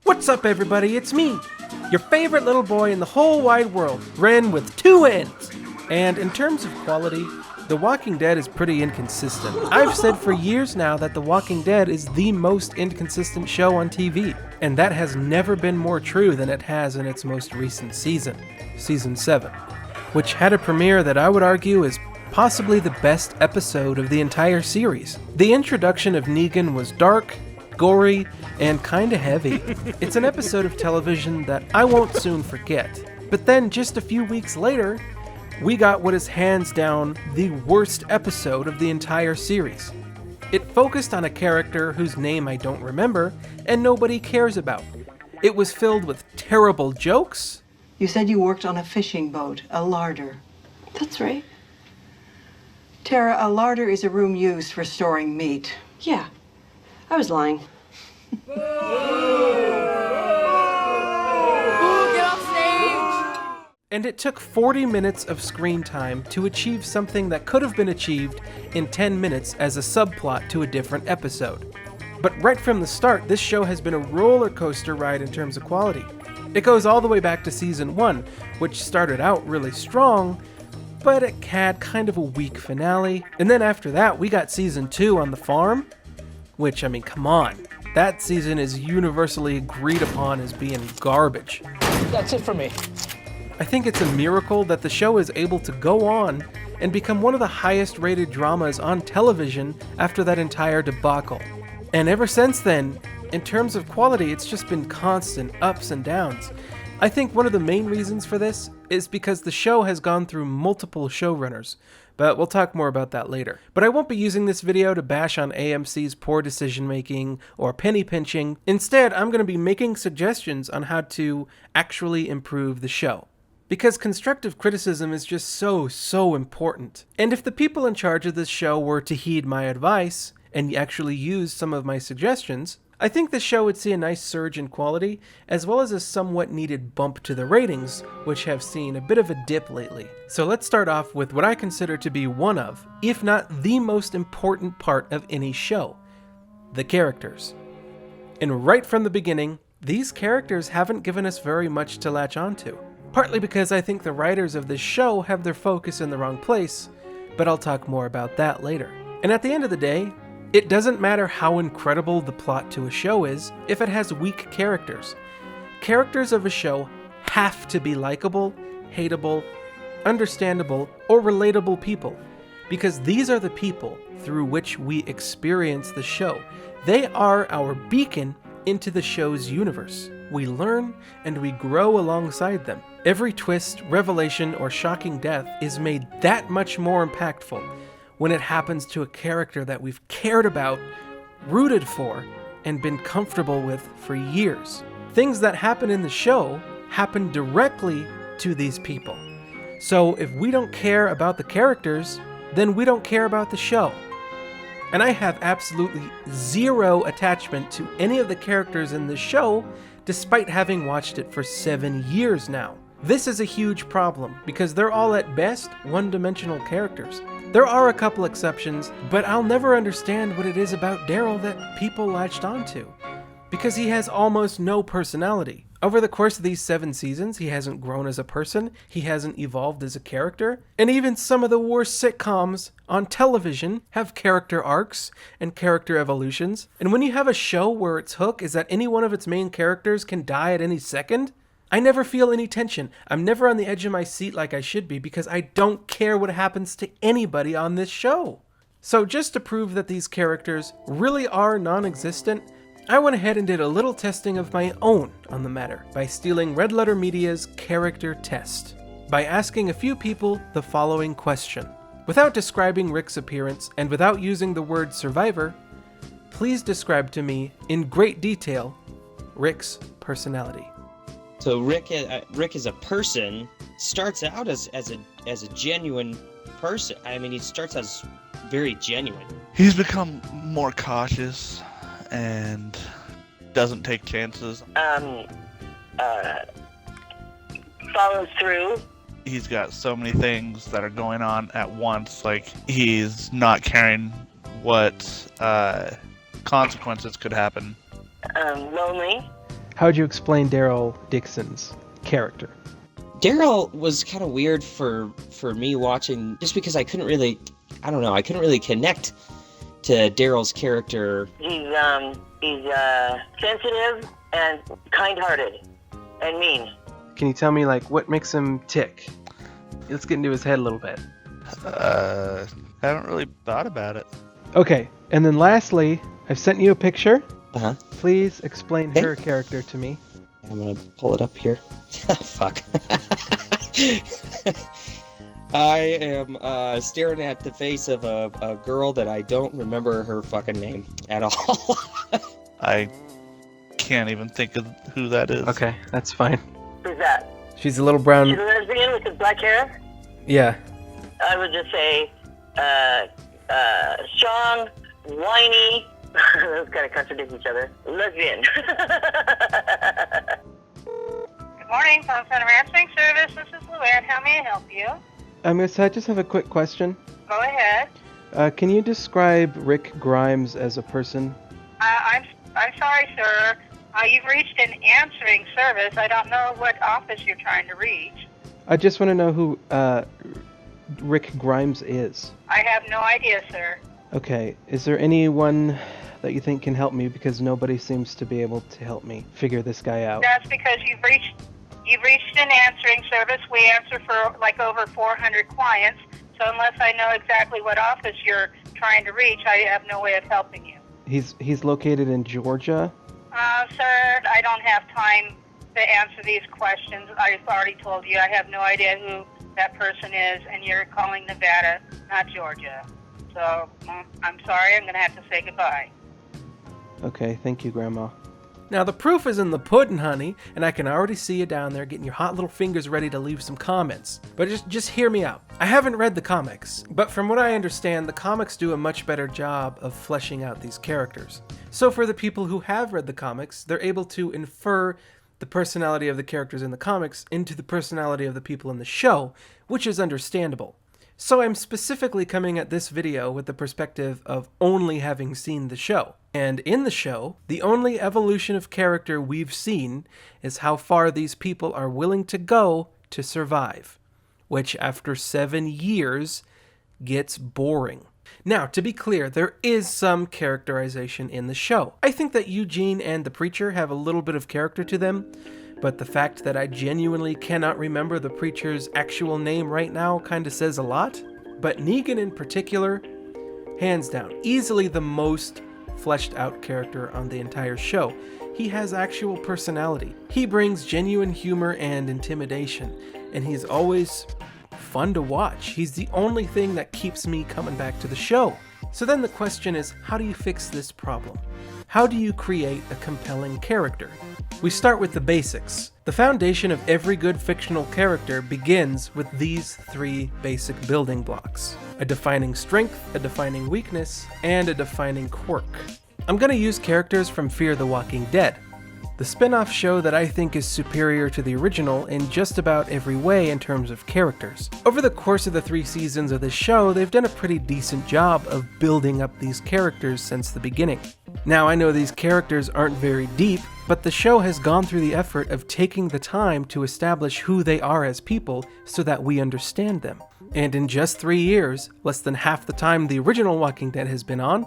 What's up, everybody? It's me, your favorite little boy in the whole wide world, Ren with 2 N's. And in terms of quality, The Walking Dead is pretty inconsistent. I've said for years now that The Walking Dead is the most inconsistent show on TV, and that has never been more true than it has in its most recent season, Season 7, which had a premiere that I would argue is possibly the best episode of the entire series. The introduction of Negan was dark, gory, and kinda heavy. It's an episode of television that I won't soon forget. But then just a few weeks later, we got what is hands down the worst episode of the entire series. It focused on a character whose name I don't remember and nobody cares about. It was filled with terrible jokes. You said you worked on a fishing boat, a larder. That's right. Tara, a larder is a room used for storing meat. Yeah, I was lying. Ooh, get off stage! And it took 40 minutes of screen time to achieve something that could have been achieved in 10 minutes as a subplot to a different episode. But right from the start, this show has been a roller coaster ride in terms of quality. It goes all the way back to Season 1, which started out really strong, but it had kind of a weak finale. And then after that, we got Season 2 on the farm, which, I mean, come on. That season is universally agreed upon as being garbage. That's it for me. I think it's a miracle that the show is able to go on and become one of the highest rated dramas on television after that entire debacle. And ever since then, in terms of quality, it's just been constant ups and downs. I think one of the main reasons for this is because the show has gone through multiple showrunners, but we'll talk more about that later. But I won't be using this video to bash on AMC's poor decision making or penny pinching. Instead, I'm going to be making suggestions on how to actually improve the show. Because constructive criticism is just so important. And if the people in charge of this show were to heed my advice and actually use some of my suggestions, I think the show would see a nice surge in quality, as well as a somewhat needed bump to the ratings, which have seen a bit of a dip lately. So let's start off with what I consider to be one of, if not the most important part of any show: the characters. And right from the beginning, these characters haven't given us very much to latch onto. Partly because I think the writers of this show have their focus in the wrong place, but I'll talk more about that later. And at the end of the day, it doesn't matter how incredible the plot to a show is if it has weak characters. Characters of a show have to be likable, hateable, understandable, or relatable people, because these are the people through which we experience the show. They are our beacon into the show's universe. We learn and we grow alongside them. Every twist, revelation, or shocking death is made that much more impactful when it happens to a character that we've cared about, rooted for, and been comfortable with for years. Things that happen in the show happen directly to these people. So if we don't care about the characters, then we don't care about the show. And I have absolutely zero attachment to any of the characters in this show, despite having watched it for 7 years now. This is a huge problem, because they're all at best one-dimensional characters. There are a couple exceptions, but I'll never understand what it is about Daryl that people latched onto, because he has almost no personality. Over the course of these 7 seasons, he hasn't grown as a person, he hasn't evolved as a character, and even some of the worst sitcoms on television have character arcs and character evolutions. And when you have a show where its hook is that any one of its main characters can die at any second, I never feel any tension. I'm never on the edge of my seat like I should be, because I don't care what happens to anybody on this show. So just to prove that these characters really are non-existent, I went ahead and did a little testing of my own on the matter by stealing Red Letter Media's character test, by asking a few people the following question. Without describing Rick's appearance and without using the word survivor, please describe to me in great detail Rick's personality. So Rick as a person starts out as a genuine person. I mean, he starts as very genuine. He's become more cautious and doesn't take chances. Follows through. He's got so many things that are going on at once. Like, he's not caring what consequences could happen. Lonely. How would you explain Daryl Dixon's character? Daryl was kind of weird for me watching, just because I couldn't really connect to Daryl's character. He's sensitive and kind-hearted and mean. Can you tell me, like, what makes him tick? Let's get into his head a little bit. I haven't really thought about it. Okay, and then lastly, I've sent you a picture. Uh-huh. Please explain her character to me. I'm gonna pull it up here. Fuck. I am staring at the face of a girl that I don't remember her fucking name at all. I can't even think of who that is. Okay, that's fine. Who's that? She's a little brown. She's a lesbian with the black hair? Yeah. I would just say, strong, whiny, those kind of contradict each other. Lesbian. Good morning, Phone Center Answering Service. This is Luann. How may I help you? Miss, I just have a quick question. Go ahead. Can you describe Rick Grimes as a person? I'm sorry, sir. You've reached an answering service. I don't know what office you're trying to reach. I just want to know who Rick Grimes is. I have no idea, sir. Okay, is there anyone that you think can help me, because nobody seems to be able to help me figure this guy out? That's because you've reached an answering service. We answer for like over 400 clients. So unless I know exactly what office you're trying to reach, I have no way of helping you. He's located in Georgia. Sir, I don't have time to answer these questions. I've already told you I have no idea who that person is, and you're calling Nevada, not Georgia. So I'm sorry, I'm going to have to say goodbye. Okay, thank you, Grandma. Now the proof is in the pudding, honey, and I can already see you down there getting your hot little fingers ready to leave some comments. But just hear me out. I haven't read the comics, but from what I understand, the comics do a much better job of fleshing out these characters. So for the people who have read the comics, they're able to infer the personality of the characters in the comics into the personality of the people in the show, which is understandable. So I'm specifically coming at this video with the perspective of only having seen the show. And in the show, the only evolution of character we've seen is how far these people are willing to go to survive, which after 7 years gets boring. Now, to be clear, there is some characterization in the show. I think that Eugene and the Preacher have a little bit of character to them, but the fact that I genuinely cannot remember the Preacher's actual name right now kind of says a lot. But Negan in particular, hands down, easily the most fleshed out character on the entire show. He has actual personality. He brings genuine humor and intimidation, and he's always fun to watch. He's the only thing that keeps me coming back to the show. So then the question is, how do you fix this problem? How do you create a compelling character? We start with the basics. The foundation of every good fictional character begins with these 3 basic building blocks: a defining strength, a defining weakness, and a defining quirk. I'm going to use characters from Fear the Walking Dead, the spin-off show that I think is superior to the original in just about every way in terms of characters. Over the course of the 3 seasons of this show, they've done a pretty decent job of building up these characters since the beginning. Now, I know these characters aren't very deep, but the show has gone through the effort of taking the time to establish who they are as people so that we understand them. And in just 3 years, less than half the time the original Walking Dead has been on,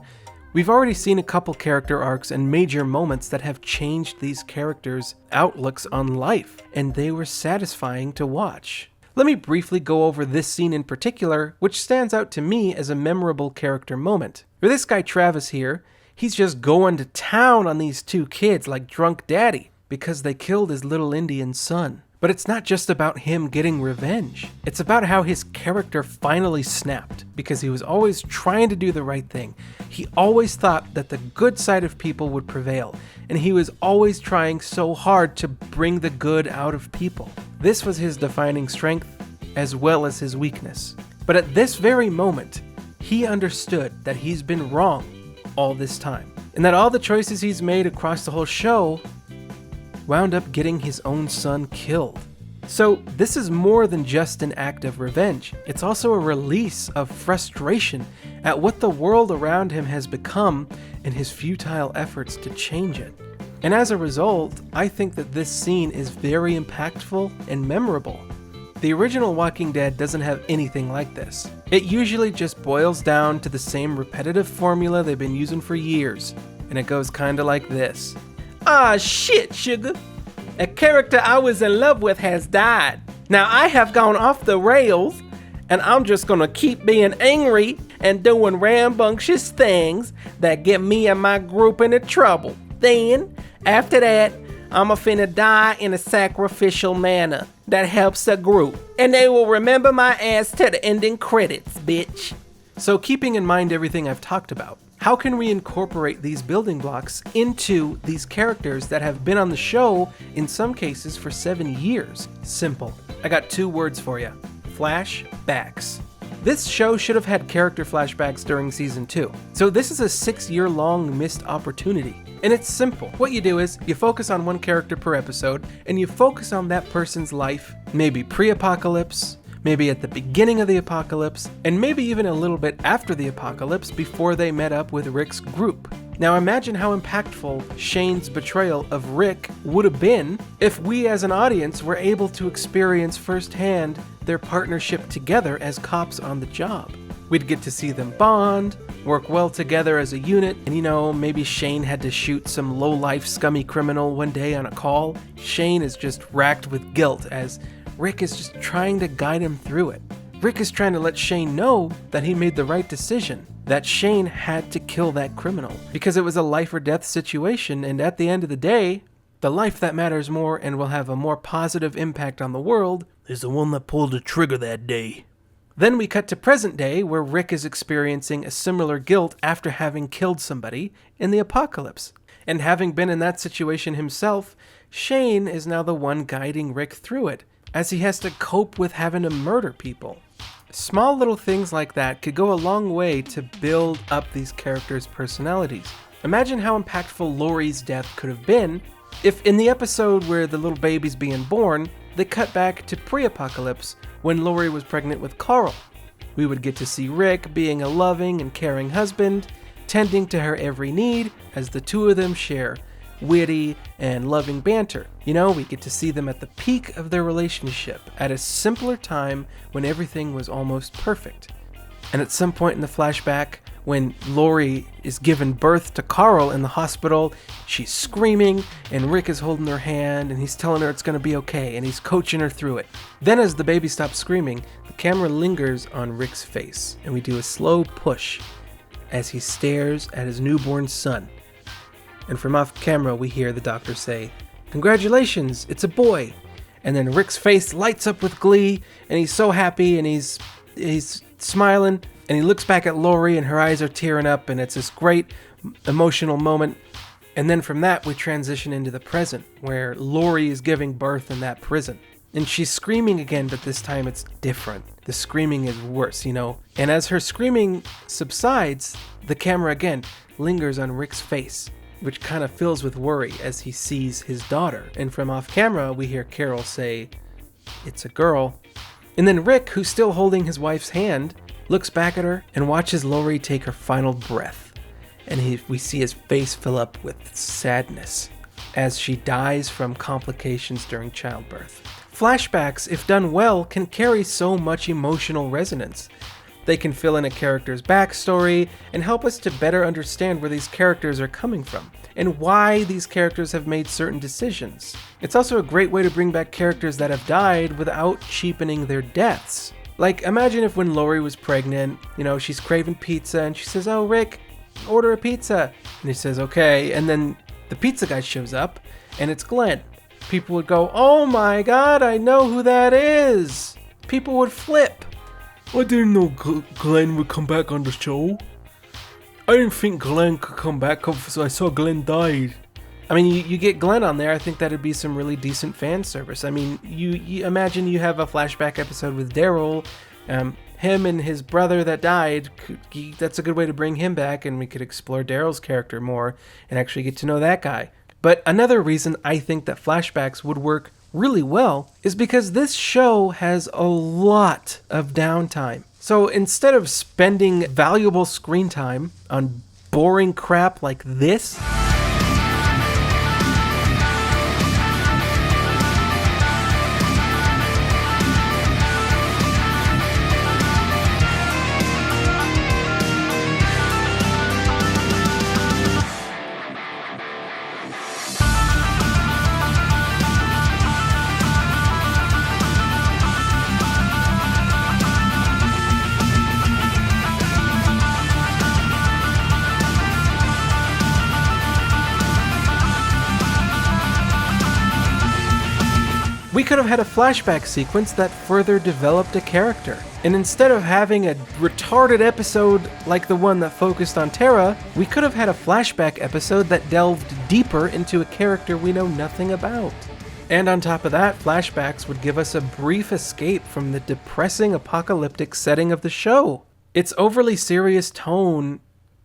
we've already seen a couple character arcs and major moments that have changed these characters' outlooks on life, and they were satisfying to watch. Let me briefly go over this scene in particular, which stands out to me as a memorable character moment. For this guy Travis here, he's just going to town on these 2 kids like drunk daddy because they killed his little Indian son. But it's not just about him getting revenge. It's about how his character finally snapped, because he was always trying to do the right thing. He always thought that the good side of people would prevail, and he was always trying so hard to bring the good out of people. This was his defining strength, as well as his weakness. But at this very moment, he understood that he's been wrong all this time, and that all the choices he's made across the whole show wound up getting his own son killed. So this is more than just an act of revenge. It's also a release of frustration at what the world around him has become and his futile efforts to change it. And as a result, I think that this scene is very impactful and memorable. The original Walking Dead doesn't have anything like this. It usually just boils down to the same repetitive formula they've been using for years, and it goes kinda like this. Ah, shit, sugar. A character I was in love with has died. Now I have gone off the rails, and I'm just gonna keep being angry and doing rambunctious things that get me and my group into trouble. Then, after that, I'm finna die in a sacrificial manner that helps the group. And they will remember my ass to the ending credits, bitch. So keeping in mind everything I've talked about, how can we incorporate these building blocks into these characters that have been on the show, in some cases, for 7 years? Simple. I got 2 words for you. Flashbacks. This show should have had character flashbacks during season 2. So this is a 6-year-long missed opportunity. And it's simple. What you do is you focus on one character per episode, and you focus on that person's life, maybe pre-apocalypse, maybe at the beginning of the apocalypse, and maybe even a little bit after the apocalypse before they met up with Rick's group. Now imagine how impactful Shane's betrayal of Rick would have been if we as an audience were able to experience firsthand their partnership together as cops on the job. We'd get to see them bond, work well together as a unit, and maybe Shane had to shoot some low-life scummy criminal one day on a call. Shane is just racked with guilt as Rick is just trying to guide him through it. Rick is trying to let Shane know that he made the right decision, that Shane had to kill that criminal, because it was a life or death situation, and at the end of the day, the life that matters more and will have a more positive impact on the world is the one that pulled the trigger that day. Then we cut to present day, where Rick is experiencing a similar guilt after having killed somebody in the apocalypse. And having been in that situation himself, Shane is now the one guiding Rick through it, as he has to cope with having to murder people. Small little things like that could go a long way to build up these characters' personalities. Imagine how impactful Laurie's death could have been if in the episode where the little baby's being born, they cut back to pre-apocalypse when Laurie was pregnant with Carl. We would get to see Rick being a loving and caring husband, tending to her every need as the two of them share witty and loving banter. We get to see them at the peak of their relationship at a simpler time when everything was almost perfect. And at some point in the flashback, when Laurie is giving birth to Carl in the hospital, she's screaming and Rick is holding her hand and he's telling her it's going to be okay and he's coaching her through it. Then as the baby stops screaming, the camera lingers on Rick's face and we do a slow push as he stares at his newborn son. And from off camera we hear the doctor say, "Congratulations, it's a boy." And then Rick's face lights up with glee and he's so happy and he's smiling. And he looks back at Laurie and her eyes are tearing up and it's this great emotional moment. And then from that we transition into the present where Laurie is giving birth in that prison. And she's screaming again, but this time it's different. The screaming is worse, And as her screaming subsides, the camera again lingers on Rick's face, which kind of fills with worry as he sees his daughter. And from off camera we hear Carol say, "It's a girl." And then Rick, who's still holding his wife's hand, looks back at her and watches Laurie take her final breath. And we see his face fill up with sadness as she dies from complications during childbirth. Flashbacks, if done well, can carry so much emotional resonance. They can fill in a character's backstory and help us to better understand where these characters are coming from and why these characters have made certain decisions. It's also a great way to bring back characters that have died without cheapening their deaths. Like, imagine if when Laurie was pregnant, she's craving pizza and she says, "Oh, Rick, order a pizza." And he says, "Okay." And then the pizza guy shows up and it's Glenn. People would go, "Oh my God, I know who that is." People would flip. "I didn't know Glenn would come back on the show. I didn't think Glenn could come back because I saw Glenn died." I mean, you get Glenn on there, I think that'd be some really decent fan service. I mean, you imagine you have a flashback episode with Daryl, him and his brother that died, that's a good way to bring him back and we could explore Daryl's character more and actually get to know that guy. But another reason I think that flashbacks would work really well is because this show has a lot of downtime. So instead of spending valuable screen time on boring crap like this, We could have had a flashback sequence that further developed a character. And instead of having a retarded episode like the one that focused on Tara, we could have had a flashback episode that delved deeper into a character we know nothing about. And on top of that, flashbacks would give us a brief escape from the depressing apocalyptic setting of the show. Its overly serious tone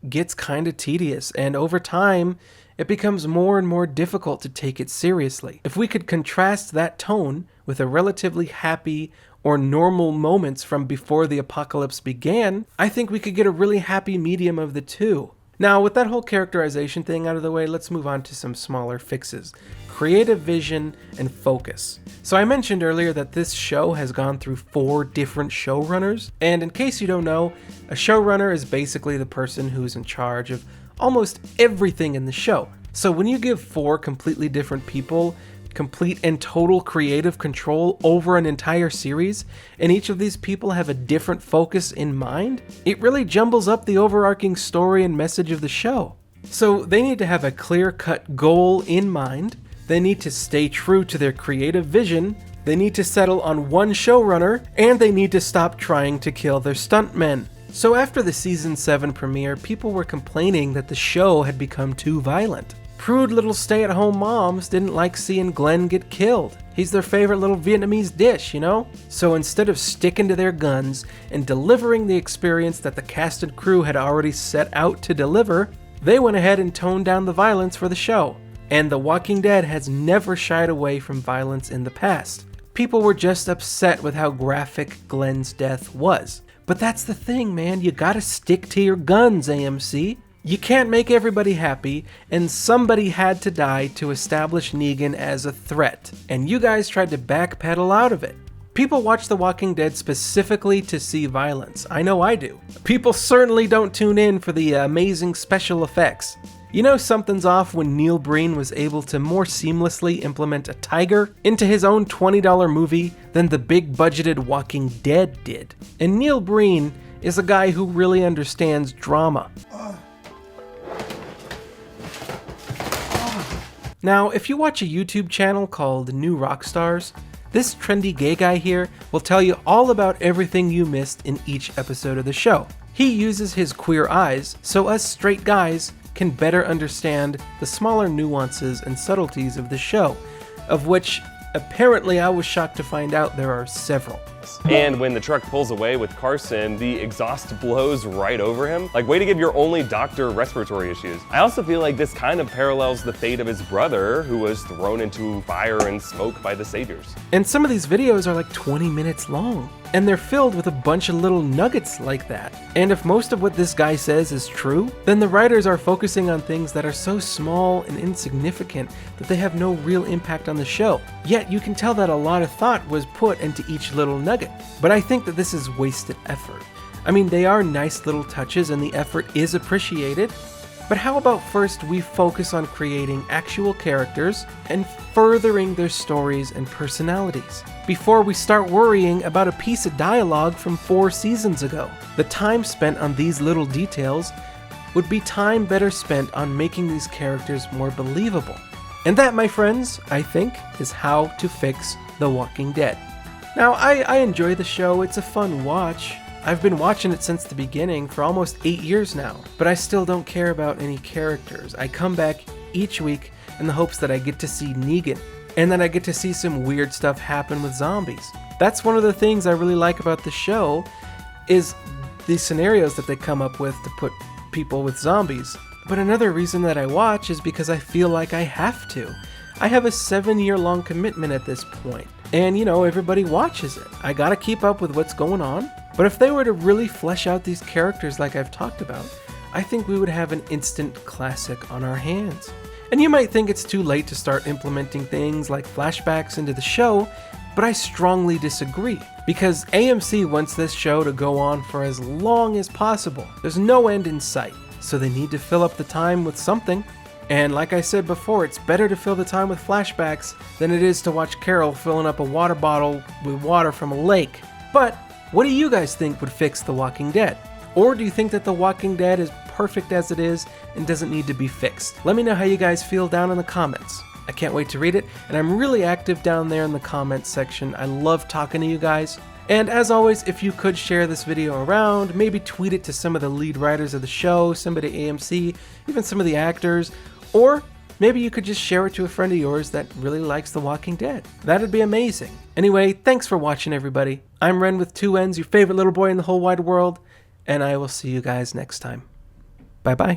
gets kinda tedious, and over time, it becomes more and more difficult to take it seriously. If we could contrast that tone with a relatively happy or normal moments from before the apocalypse began, I think we could get a really happy medium of the two. Now, with that whole characterization thing out of the way, let's move on to some smaller fixes. Creative vision and focus. So I mentioned earlier that this show has gone through 4 different showrunners, and in case you don't know, a showrunner is basically the person who's in charge of almost everything in the show. So when you give 4 completely different people complete and total creative control over an entire series, and each of these people have a different focus in mind, it really jumbles up the overarching story and message of the show. So they need to have a clear-cut goal in mind, they need to stay true to their creative vision, they need to settle on one showrunner, and they need to stop trying to kill their stuntmen. So after the season 7 premiere, people were complaining that the show had become too violent. Prude little stay-at-home moms didn't like seeing Glenn get killed. He's their favorite little Vietnamese dish, you know? So instead of sticking to their guns and delivering the experience that the cast and crew had already set out to deliver, they went ahead and toned down the violence for the show. And The Walking Dead has never shied away from violence in the past. People were just upset with how graphic Glenn's death was. But that's the thing, man, you gotta stick to your guns, AMC. You can't make everybody happy, and somebody had to die to establish Negan as a threat, and you guys tried to backpedal out of it. People watch The Walking Dead specifically to see violence. I know I do. People certainly don't tune in for the amazing special effects. You know something's off when Neil Breen was able to more seamlessly implement a tiger into his own $20 movie than the big-budgeted Walking Dead did. And Neil Breen is a guy who really understands drama. Now, if you watch a YouTube channel called New Rockstars, this trendy gay guy here will tell you all about everything you missed in each episode of the show. He uses his queer eyes so us straight guys can better understand the smaller nuances and subtleties of the show, of which apparently I was shocked to find out there are several. And when the truck pulls away with Carson, the exhaust blows right over him. Like, way to give your only doctor respiratory issues. I also feel like this kind of parallels the fate of his brother, who was thrown into fire and smoke by the Saviors. And some of these videos are like 20 minutes long, and they're filled with a bunch of little nuggets like that. And if most of what this guy says is true, then the writers are focusing on things that are so small and insignificant that they have no real impact on the show. Yet you can tell that a lot of thought was put into each little nugget. But I think that this is wasted effort. I mean, they are nice little touches and the effort is appreciated, but how about first we focus on creating actual characters and furthering their stories and personalities before we start worrying about a piece of dialogue from 4 seasons ago. The time spent on these little details would be time better spent on making these characters more believable. And that, my friends, I think, is how to fix The Walking Dead. Now, I enjoy the show, it's a fun watch. I've been watching it since the beginning for almost 8 years now, but I still don't care about any characters. I come back each week in the hopes that I get to see Negan, and that I get to see some weird stuff happen with zombies. That's one of the things I really like about the show, is the scenarios that they come up with to put people with zombies. But another reason that I watch is because I feel like I have to. I have a 7-year-long commitment at this point. And you know, everybody watches it. I gotta keep up with what's going on. But if they were to really flesh out these characters like I've talked about, I think we would have an instant classic on our hands. And you might think it's too late to start implementing things like flashbacks into the show, but I strongly disagree. Because AMC wants this show to go on for as long as possible. There's no end in sight, so they need to fill up the time with something. And like I said before, it's better to fill the time with flashbacks than it is to watch Carol filling up a water bottle with water from a lake. But what do you guys think would fix The Walking Dead? Or do you think that The Walking Dead is perfect as it is and doesn't need to be fixed? Let me know how you guys feel down in the comments. I can't wait to read it, and I'm really active down there in the comments section. I love talking to you guys. And as always, if you could share this video around, maybe tweet it to some of the lead writers of the show, somebody at AMC, even some of the actors, or maybe you could just share it to a friend of yours that really likes The Walking Dead. That'd be amazing. Anyway, thanks for watching, everybody. I'm Ren with 2 N's, your favorite little boy in the whole wide world, and I will see you guys next time. Bye-bye.